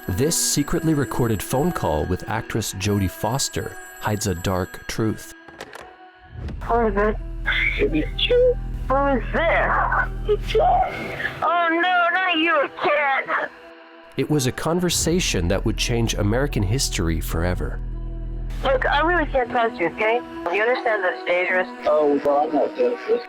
This secretly recorded phone call with actress Jodie Foster hides a dark truth. Who is it? It's you. Who is this? Oh no, not you again. It was a conversation that would change American history forever. Look, I really can't trust you, okay? You understand that it's dangerous? Oh, well, I'm not dangerous.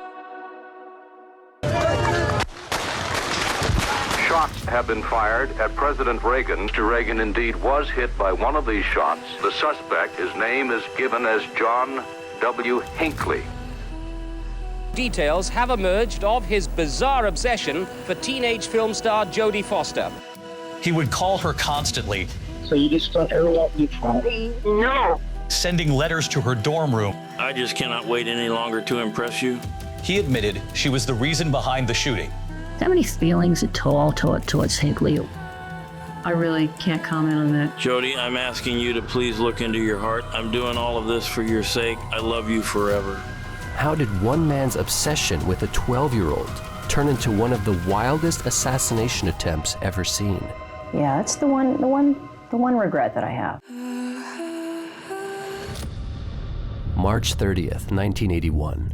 Shots have been fired at President Reagan. Mr. Reagan indeed was hit by one of these shots. The suspect, his name is given as John W. Hinckley. Details have emerged of his bizarre obsession for teenage film star Jodie Foster. He would call her constantly. So you just don't ever want me to No. Sending letters to her dorm room. I just cannot wait any longer to impress you. He admitted she was the reason behind the shooting. How many feelings at all towards Hinckley? I really can't comment on that. Jodie, I'm asking you to please look into your heart. I'm doing all of this for your sake. I love you forever. How did one man's obsession with a 12-year-old turn into one of the wildest assassination attempts ever seen? Yeah, that's the one regret that I have. March 30th, 1981.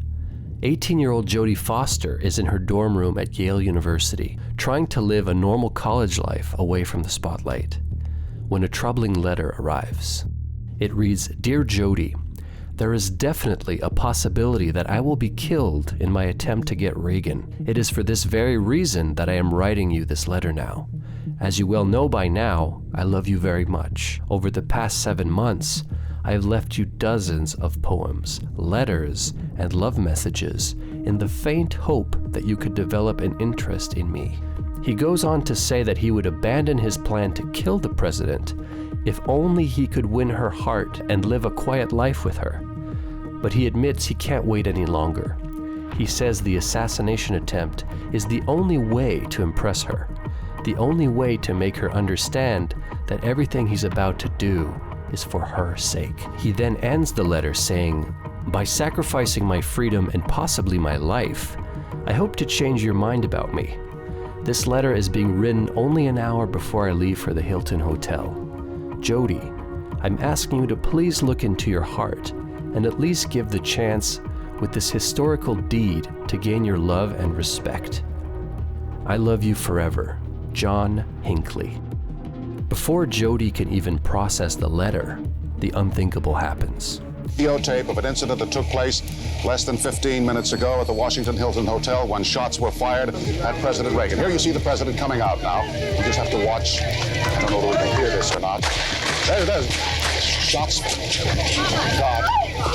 18-year-old Jodie Foster is in her dorm room at Yale University, trying to live a normal college life away from the spotlight, when a troubling letter arrives. It reads, "Dear Jodie, there is definitely a possibility that I will be killed in my attempt to get Reagan. It is for this very reason that I am writing you this letter now. As you well know by now, I love you very much. Over the past 7 months, I have left you dozens of poems, letters, and love messages in the faint hope that you could develop an interest in me." He goes on to say that he would abandon his plan to kill the president if only he could win her heart and live a quiet life with her. But he admits he can't wait any longer. He says the assassination attempt is the only way to impress her, the only way to make her understand that everything he's about to do is for her sake. He then ends the letter saying, "By sacrificing my freedom and possibly my life, I hope to change your mind about me. This letter is being written only an hour before I leave for the Hilton Hotel. Jodie, I'm asking you to please look into your heart and at least give the chance with this historical deed to gain your love and respect. I love you forever, John Hinckley." Before Jodie can even process the letter, the unthinkable happens. Videotape of an incident that took place less than 15 minutes ago at the Washington Hilton Hotel when shots were fired at President Reagan. Here you see the president coming out now. You just have to watch. I don't know whether we can hear this or not. There it is. Shots. God.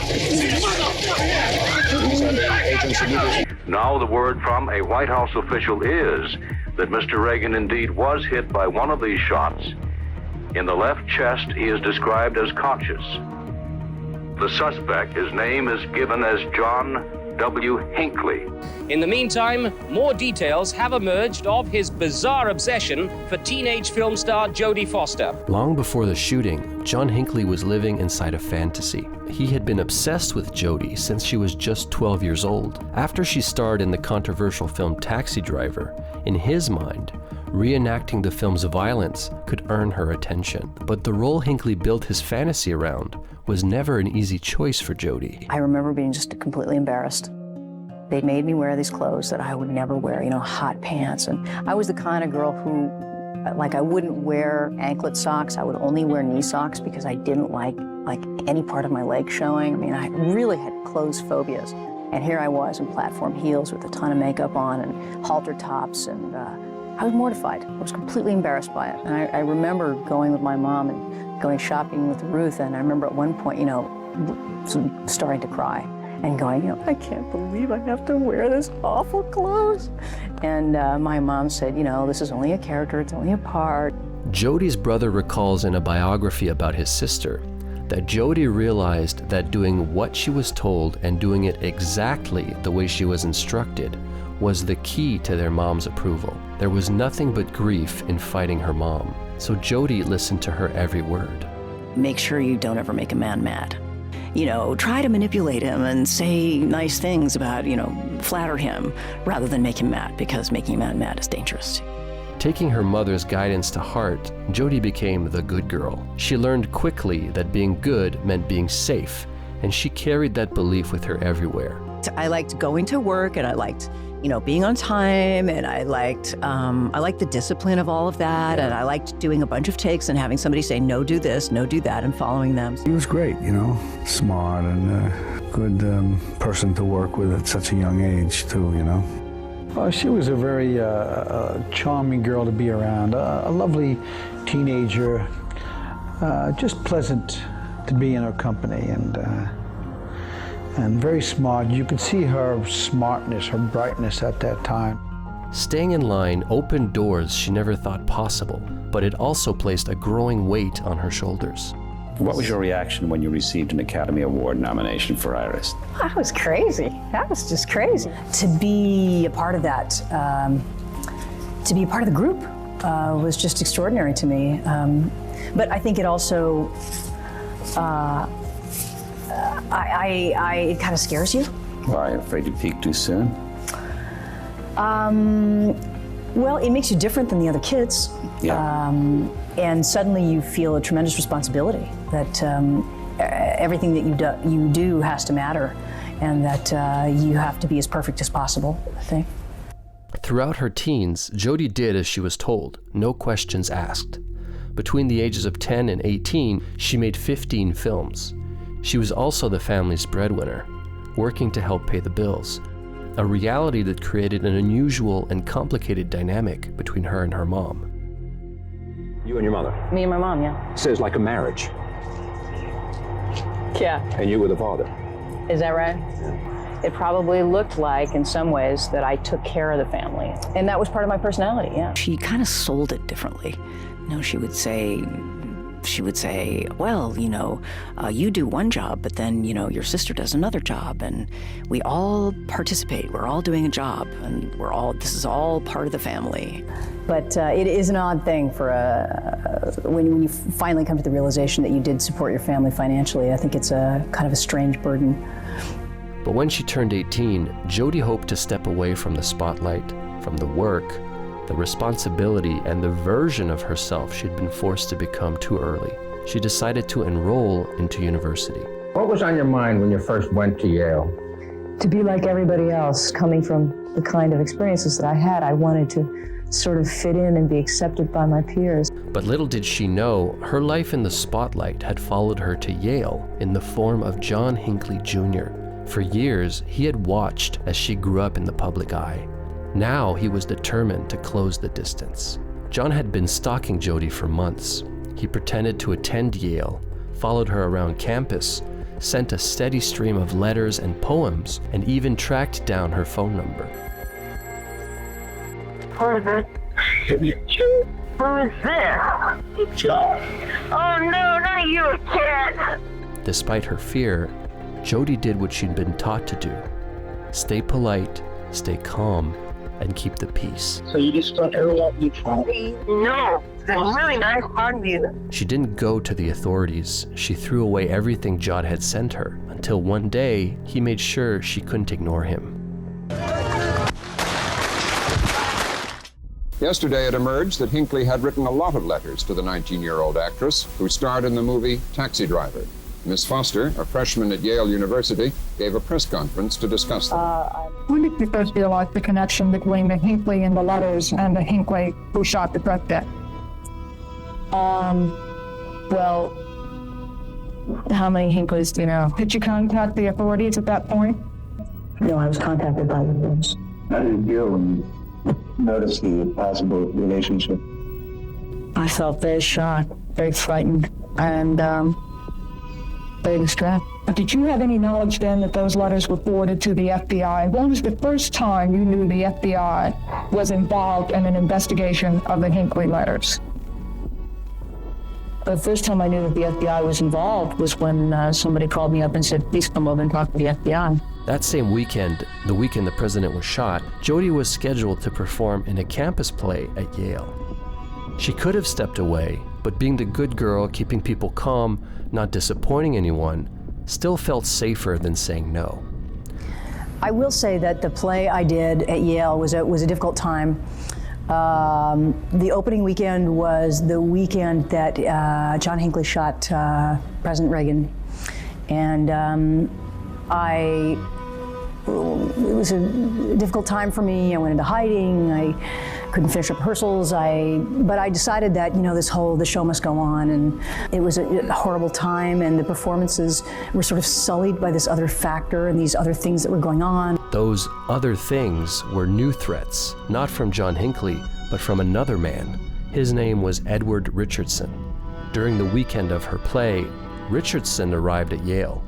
These are the agents immediately. Now the word from a White House official is that Mr. Reagan indeed was hit by one of these shots. In the left chest, he is described as conscious. The suspect, his name is given as John W. Hinckley. In the meantime, more details have emerged of his bizarre obsession for teenage film star Jodie Foster. Long before the shooting, John Hinckley was living inside a fantasy. He had been obsessed with Jodie since she was just 12 years old. After she starred in the controversial film Taxi Driver, in his mind, reenacting the film's violence could earn her attention. But the role Hinckley built his fantasy around was never an easy choice for Jodie. I remember being just completely embarrassed. They made me wear these clothes that I would never wear, hot pants. And I was the kind of girl who, I wouldn't wear anklet socks. I would only wear knee socks because I didn't like any part of my leg showing. I mean, I really had clothes phobias. And here I was in platform heels with a ton of makeup on and halter tops, and I was mortified. I was completely embarrassed by it. And I remember going with my mom and going shopping with Ruth, and I remember at one point, starting to cry and going, I can't believe I have to wear this awful clothes. And my mom said, this is only a character, it's only a part. Jodie's brother recalls in a biography about his sister that Jodie realized that doing what she was told and doing it exactly the way she was instructed was the key to their mom's approval. There was nothing but grief in fighting her mom, so Jodie listened to her every word. Make sure you don't ever make a man mad. Try to manipulate him and say nice things about, flatter him rather than make him mad, because making a man mad is dangerous. Taking her mother's guidance to heart, Jodie became the good girl. She learned quickly that being good meant being safe, and she carried that belief with her everywhere. I liked going to work, and I liked, being on time, and I liked the discipline of all of that, and I liked doing a bunch of takes and having somebody say, no, do this, no, do that, and following them. He was great, smart and a good person to work with at such a young age, too, She was a very charming girl to be around, a lovely teenager, just pleasant to be in her company, and very smart. You could see her smartness, her brightness at that time. Staying in line opened doors she never thought possible, but it also placed a growing weight on her shoulders. What was your reaction when you received an Academy Award nomination for Iris? That was crazy. That was just crazy. To be a part of that, to be a part of the group was just extraordinary to me. But I think it also, it kind of scares you. Why, afraid to peak too soon? Well, it makes you different than the other kids. Yeah. And suddenly you feel a tremendous responsibility that everything that you do has to matter, and that you have to be as perfect as possible, I think. Throughout her teens, Jodie did as she was told, no questions asked. Between the ages of 10 and 18, she made 15 films. She was also the family's breadwinner, working to help pay the bills, a reality that created an unusual and complicated dynamic between her and her mom. You and your mother? Me and my mom, yeah. So it's like a marriage. Yeah. And you were the father. Is that right? Yeah. It probably looked like, in some ways, that I took care of the family. And that was part of my personality, yeah. She kind of sold it differently. She would say, well, you do one job, but then, your sister does another job, and we all participate. We're all doing a job, and this is all part of the family. But it is an odd thing for when you finally come to the realization that you did support your family financially. I think it's a kind of a strange burden. But when she turned 18, Jodie hoped to step away from the spotlight, from the work, the responsibility, and the version of herself she'd been forced to become too early. She decided to enroll into university. What was on your mind when you first went to Yale? To be like everybody else, coming from the kind of experiences that I had, I wanted to sort of fit in and be accepted by my peers. But little did she know, her life in the spotlight had followed her to Yale in the form of John Hinckley Jr. For years, he had watched as she grew up in the public eye. Now he was determined to close the distance. John had been stalking Jodie for months. He pretended to attend Yale, followed her around campus, sent a steady stream of letters and poems, and even tracked down her phone number. Who is there? John. Oh no, not you again! Despite her fear, Jodie did what she'd been taught to do. Stay polite, stay calm, and keep the peace. So you just don't ever let me try? No, that's really nice of you. She didn't go to the authorities. She threw away everything John had sent her, until one day he made sure she couldn't ignore him. Yesterday it emerged that Hinckley had written a lot of letters to the 19-year-old actress who starred in the movie Taxi Driver. Miss Foster, a freshman at Yale University, gave a press conference to discuss them. When did you first realize the connection between the Hinckley in the letters and the Hinckley who shot the president? Well, how many Hinkleys do you know? Did you contact the authorities at that point? No, I was contacted by the police. How did you feel when you noticed the possible relationship? I felt very shocked, very frightened, and very distressed. Did you have any knowledge then that those letters were forwarded to the FBI? When was the first time you knew the FBI was involved in an investigation of the Hinckley letters? The first time I knew that the FBI was involved was when somebody called me up and said, please come over and talk to the FBI. That same weekend, the weekend the president was shot, Jodie was scheduled to perform in a campus play at Yale. She could have stepped away, but being the good girl, keeping people calm, not disappointing anyone, still felt safer than saying no. I will say that the play I did at Yale was a difficult time. The opening weekend was the weekend that John Hinckley shot President Reagan. And it was a difficult time for me. I went into hiding. I couldn't finish up rehearsals. But I decided that, the show must go on. And it was a horrible time, and the performances were sort of sullied by this other factor and these other things that were going on. Those other things were new threats, not from John Hinckley, but from another man. His name was Edward Richardson. During the weekend of her play, Richardson arrived at Yale.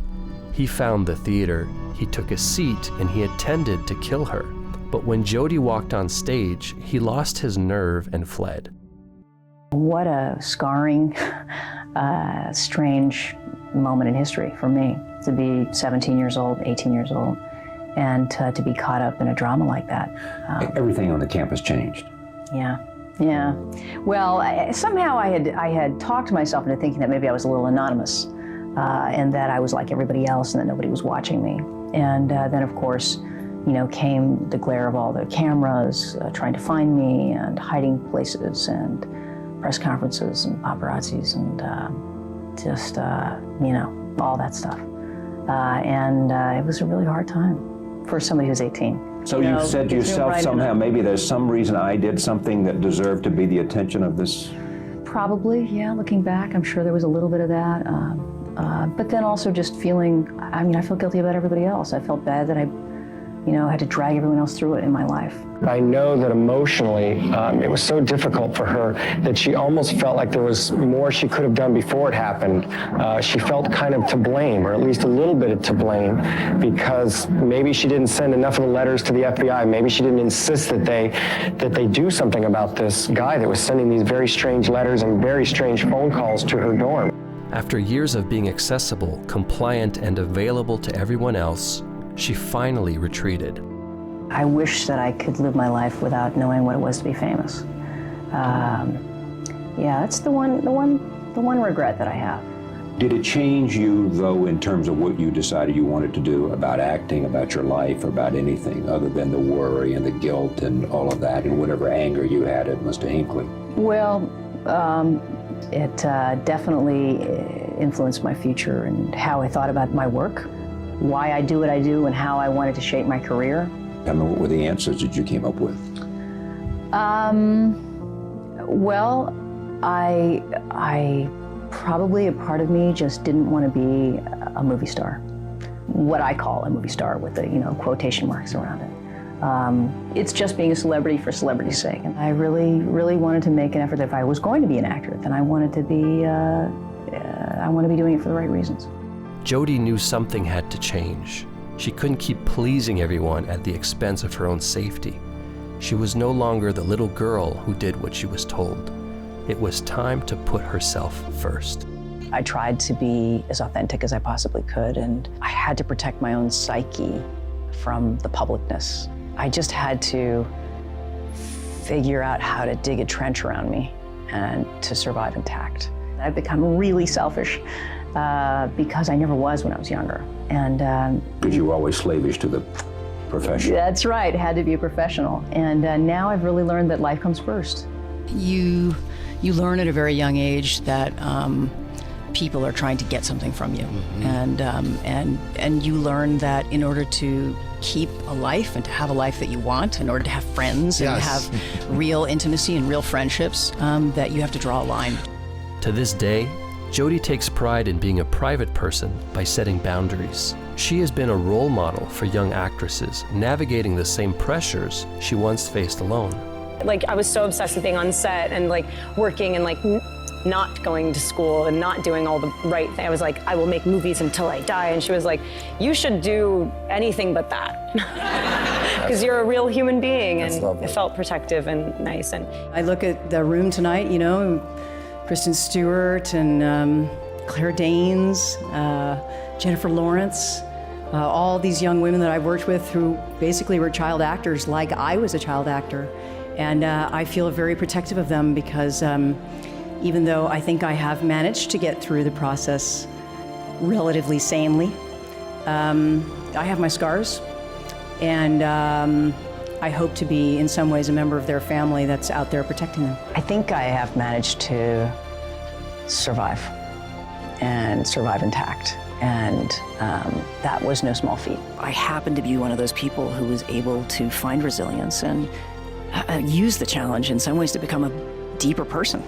He found the theater, he took a seat, and he intended to kill her. But when Jodie walked on stage, he lost his nerve and fled. What a scarring, strange moment in history for me, to be 17 years old, 18 years old, and to be caught up in a drama like that. Everything on the campus changed. Yeah. Well, somehow I had talked myself into thinking that maybe I was a little anonymous, and that I was like everybody else, and that nobody was watching me. And then, of course, came the glare of all the cameras trying to find me, and hiding places, and press conferences, and paparazzis, and all that stuff. And it was a really hard time for somebody who's 18. So you said to yourself somehow, maybe there's some reason I did something that deserved to be the attention of this? Probably, yeah, looking back, I'm sure there was a little bit of that. But then also just feeling, I felt guilty about everybody else. I felt bad that I had to drag everyone else through it in my life. I know that emotionally, it was so difficult for her that she almost felt like there was more she could have done before it happened. She felt kind of to blame, or at least a little bit to blame, because maybe she didn't send enough of the letters to the FBI. Maybe she didn't insist that they do something about this guy that was sending these very strange letters and very strange phone calls to her dorm. After years of being accessible, compliant, and available to everyone else, she finally retreated. I wish that I could live my life without knowing what it was to be famous. That's the one regret that I have. Did it change you, though, in terms of what you decided you wanted to do about acting, about your life, or about anything other than the worry and the guilt and all of that, and whatever anger you had at Mr. Hinckley? Well, it definitely influenced my future and how I thought about my work, why I do what I do, and how I wanted to shape my career. Tell me, what were the answers that you came up with? Well, I probably, a part of me just didn't want to be a movie star. What I call a movie star, with the quotation marks around it. It's just being a celebrity for celebrity's sake. And I really, really wanted to make an effort that if I was going to be an actor, then I wanted to be, I want to be doing it for the right reasons. Jodie knew something had to change. She couldn't keep pleasing everyone at the expense of her own safety. She was no longer the little girl who did what she was told. It was time to put herself first. I tried to be as authentic as I possibly could, and I had to protect my own psyche from the publicness. I just had to figure out how to dig a trench around me and to survive intact. I've become really selfish because I never was when I was younger. And because you were always slavish to the profession. That's right, had to be a professional. And now I've really learned that life comes first. You learn at a very young age that people are trying to get something from you. Mm-hmm. And you learn that in order to keep a life and to have a life that you want, in order to have friends and have real intimacy and real friendships, that you have to draw a line. To this day, Jodie takes pride in being a private person by setting boundaries. She has been a role model for young actresses, navigating the same pressures she once faced alone. Like, I was so obsessed with being on set and working and not going to school and not doing all the right thing. I was like, I will make movies until I die. And she was like, you should do anything but that. Because you're a real human being. And it felt protective and nice. And I look at the room tonight, Kristen Stewart and Claire Danes, Jennifer Lawrence, all these young women that I've worked with who basically were child actors like I was a child actor. And I feel very protective of them because even though I think I have managed to get through the process relatively sanely, I have my scars. And I hope to be, in some ways, a member of their family that's out there protecting them. I think I have managed to survive and survive intact. And that was no small feat. I happen to be one of those people who was able to find resilience and use the challenge in some ways to become a deeper person.